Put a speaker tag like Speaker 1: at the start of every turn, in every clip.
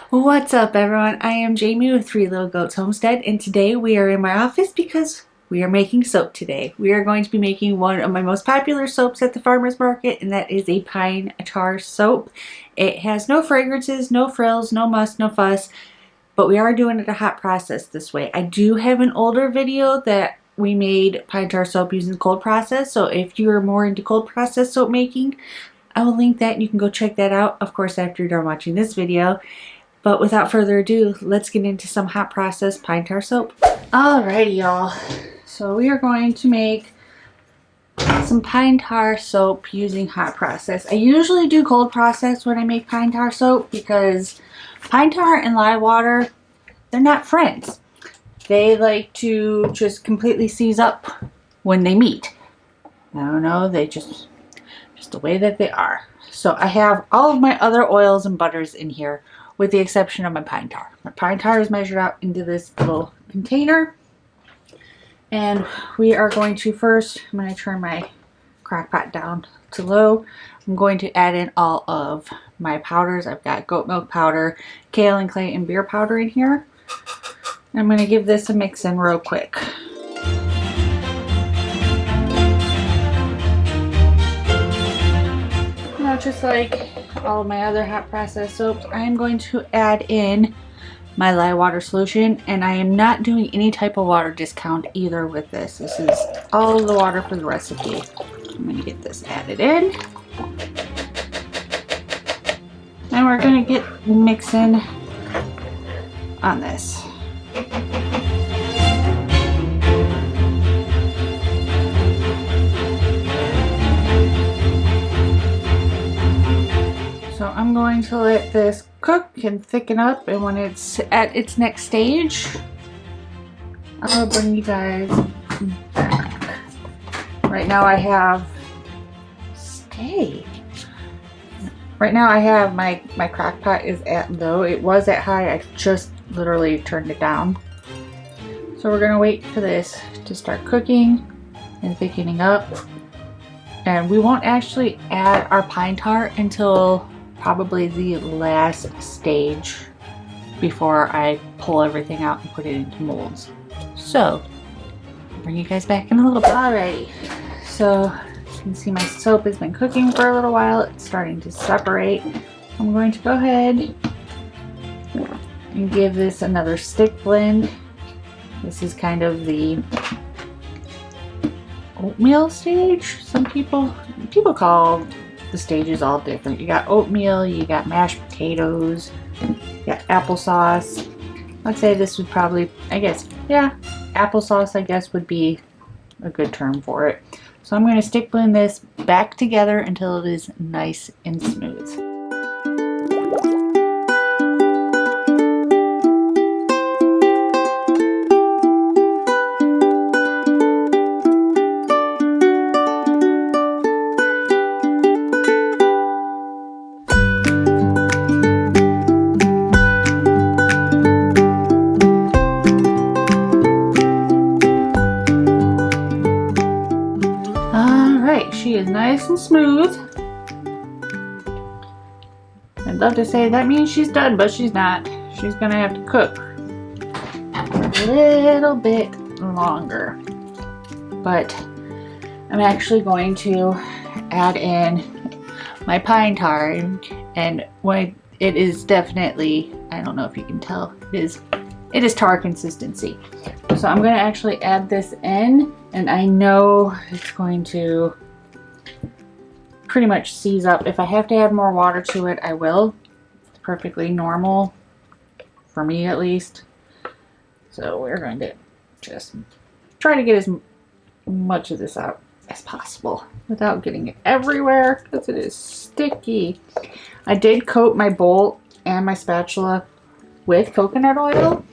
Speaker 1: What's up, everyone? I am Jamie with Three Little Goats Homestead, and today we are in my office because we are making soap today. We are going to be making one of my most popular soaps at the farmer's market, and that is a pine tar soap. It has no fragrances, no frills, no muss, no fuss, but we are doing it a hot process this way. I do have an older video that we made pine tar soap using cold process, so if you're more into cold process soap making, I will link that and you can go check that out, of course, after you're done watching this video. But without further ado, let's get into some hot process pine tar soap. Alrighty, y'all. So we are going to make some pine tar soap using hot process. I usually do cold process when I make pine tar soap because pine tar and lye water, they're not friends. They like to just completely seize up when they meet. I don't know, they just the way that they are. So I have all of my other oils and butters in here, with the exception of my pine tar. My pine tar is measured out into this little container. And we are going to first, I'm going to turn my crock pot down to low. I'm going to add in all of my powders. I've got goat milk powder, kale and clay, and beer powder in here. I'm going to give this a mix in real quick. Now, just like all of my other hot process soaps, I am going to add in my lye water solution, and I am not doing any type of water discount either with this. This is all the water for the recipe. I'm going to get this added in. And we're going to get mixing on this. So I'm going to let this cook and thicken up, and when it's at its next stage, I'll bring you guys back. Right now I have Right now I have my crock pot is at low. It was at high. I just literally turned it down. So we're gonna wait for this to start cooking and thickening up. And we won't actually add our pine tar until probably the last stage before I pull everything out and put it into molds. So I'll bring you guys back in a little bit. Alrighty, so you can see my soap has been cooking for a little while. It's starting to separate. I'm going to go ahead and give this another stick blend. This is kind of the oatmeal stage. Some people call the stages all different. You got oatmeal, you got mashed potatoes, you got applesauce. I'd say this would probably, applesauce I guess would be a good term for it. So I'm going to stick blend this back together until it is nice and smooth. She is nice and smooth. I'd love to say that means she's done, but she's not. She's gonna have to cook a little bit longer. But I'm actually going to add in my pine tar, and when it is definitely, I don't know if you can tell, it is tar consistency. So I'm going to actually add this in, and I know it's going to pretty much seize up. If I have to add more water to it, I will. It's perfectly normal for me, at least. So we're going to just try to get as much of this out as possible without getting it everywhere, because it is sticky. I did coat my bowl and my spatula with coconut oil,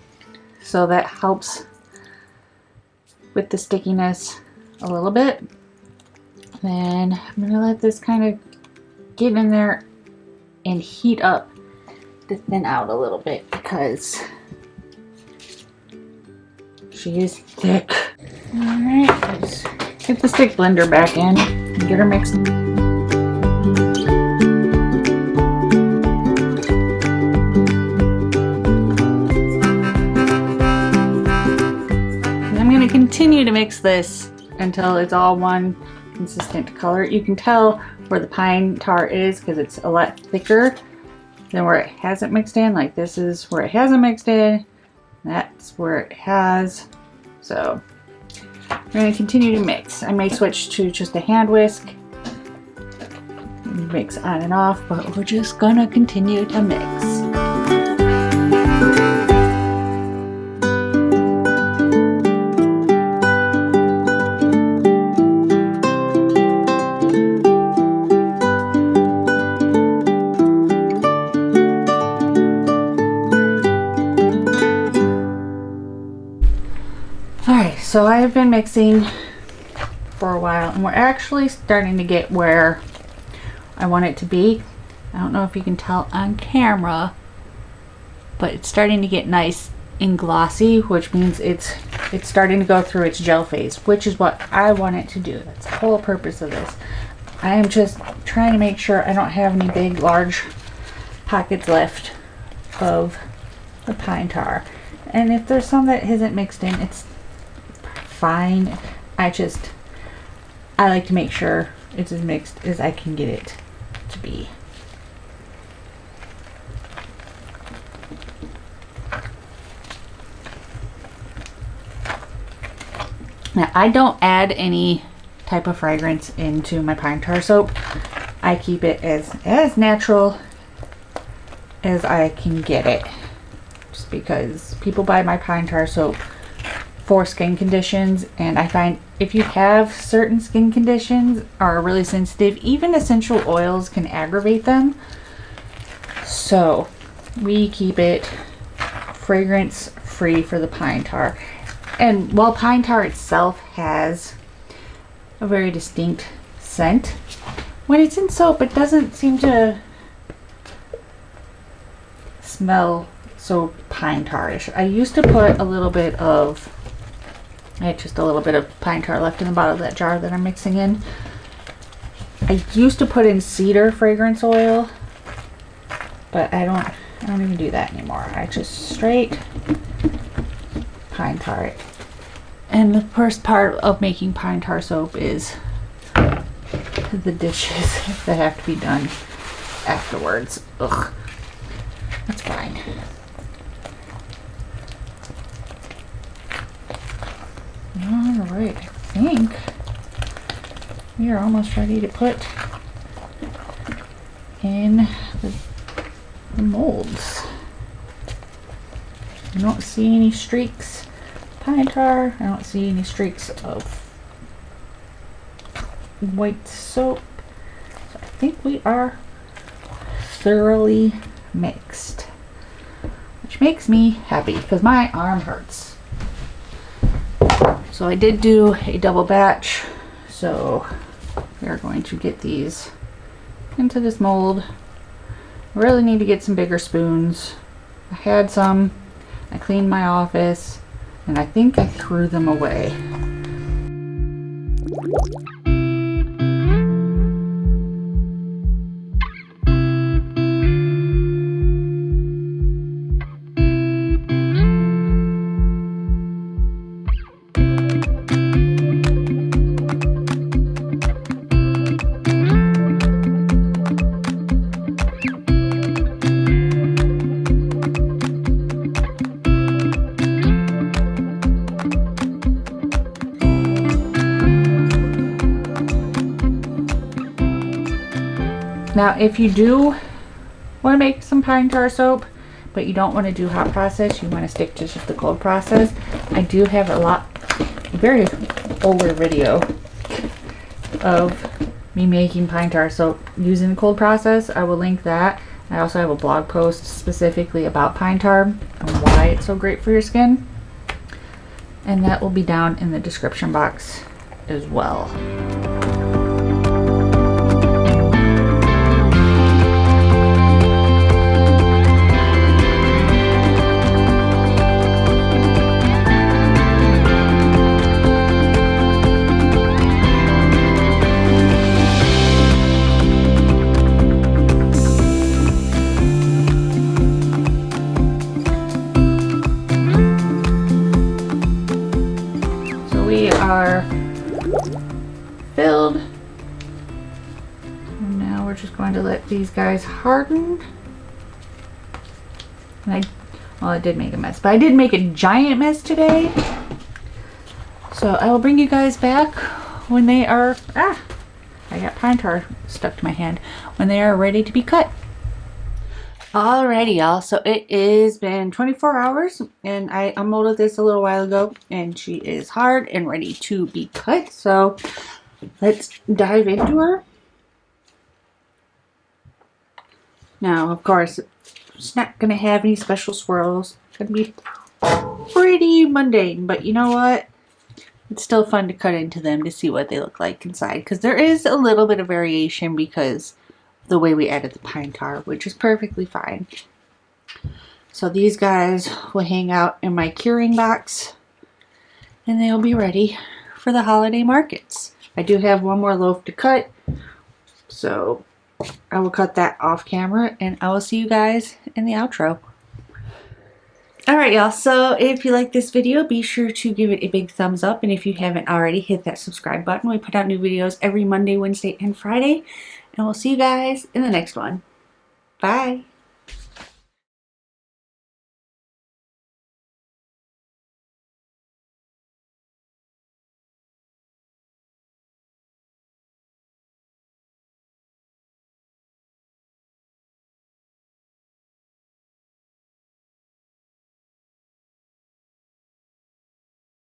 Speaker 1: so that helps with the stickiness a little bit. Then I'm going to let this kind of get in there and heat up to thin out a little bit because she is thick. Alright, let's get the stick blender back in and get her mixed. continue to mix this until it's all one consistent color. You can tell where the pine tar is because it's a lot thicker than where it hasn't mixed in. Like this is where it hasn't mixed in. That's where it has. So we're going to continue to mix. I may switch to just a hand whisk. Mix on and off, but we're just going to continue to mix. Alright, so I have been mixing for a while and we're actually starting to get where I want it to be. I don't know if you can tell on camera, but it's starting to get nice and glossy, which means it's starting to go through its gel phase, which is what I want it to do. That's the whole purpose of this. I am just trying to make sure I don't have any big, large pockets left of the pine tar. And if there's some that isn't mixed in, it's fine. I like to make sure it's as mixed as I can get it to be. Now I don't add any type of fragrance into my pine tar soap. I keep it as natural as I can get it, just because people buy my pine tar soap for skin conditions, and I find if you have certain skin conditions or are really sensitive, even essential oils can aggravate them. So we keep it fragrance free for the pine tar. And while pine tar itself has a very distinct scent, when it's in soap it doesn't seem to smell so pine tar-ish. I used to put a little bit of, I had just a little bit of pine tar left in the bottom of that jar that I'm mixing in. I used to put in cedar fragrance oil, but I don't even do that anymore. I just straight pine tar it. And the first part of making pine tar soap is the dishes that have to be done afterwards. Ugh, that's fine. Alright, I think we are almost ready to put in the molds. I don't see any streaks of pine tar. I don't see any streaks of white soap. So I think we are thoroughly mixed, which makes me happy because my arm hurts. So I did do a double batch, so we are going to get these into this mold. I really need to get some bigger spoons. I had some, I cleaned my office, and I think I threw them away. Now, if you do want to make some pine tar soap, but you don't want to do hot process, you want to stick to just the cold process, I do have a very older video of me making pine tar soap using the cold process. I will link that. I also have a blog post specifically about pine tar and why it's so great for your skin, and that will be down in the description box as well. We these guys harden. And well, it did make a mess, but I did make a giant mess today. So I will bring you guys back when they are, I got pine tar stuck to my hand, when they are ready to be cut. Alrighty, y'all, so it has been 24 hours and I unmolded this a little while ago and she is hard and ready to be cut. So let's dive into her. Now, of course, it's not going to have any special swirls. It's going to be pretty mundane, but you know what? It's still fun to cut into them to see what they look like inside, because there is a little bit of variation because of the way we added the pine tar, which is perfectly fine. So these guys will hang out in my curing box and they'll be ready for the holiday markets. I do have one more loaf to cut, so I will cut that off camera and I will see you guys in the outro. Alright, y'all, so if you like this video, be sure to give it a big thumbs up, and if you haven't already, hit that subscribe button. We put out new videos every Monday, Wednesday, and Friday, and we'll see you guys in the next one. Bye!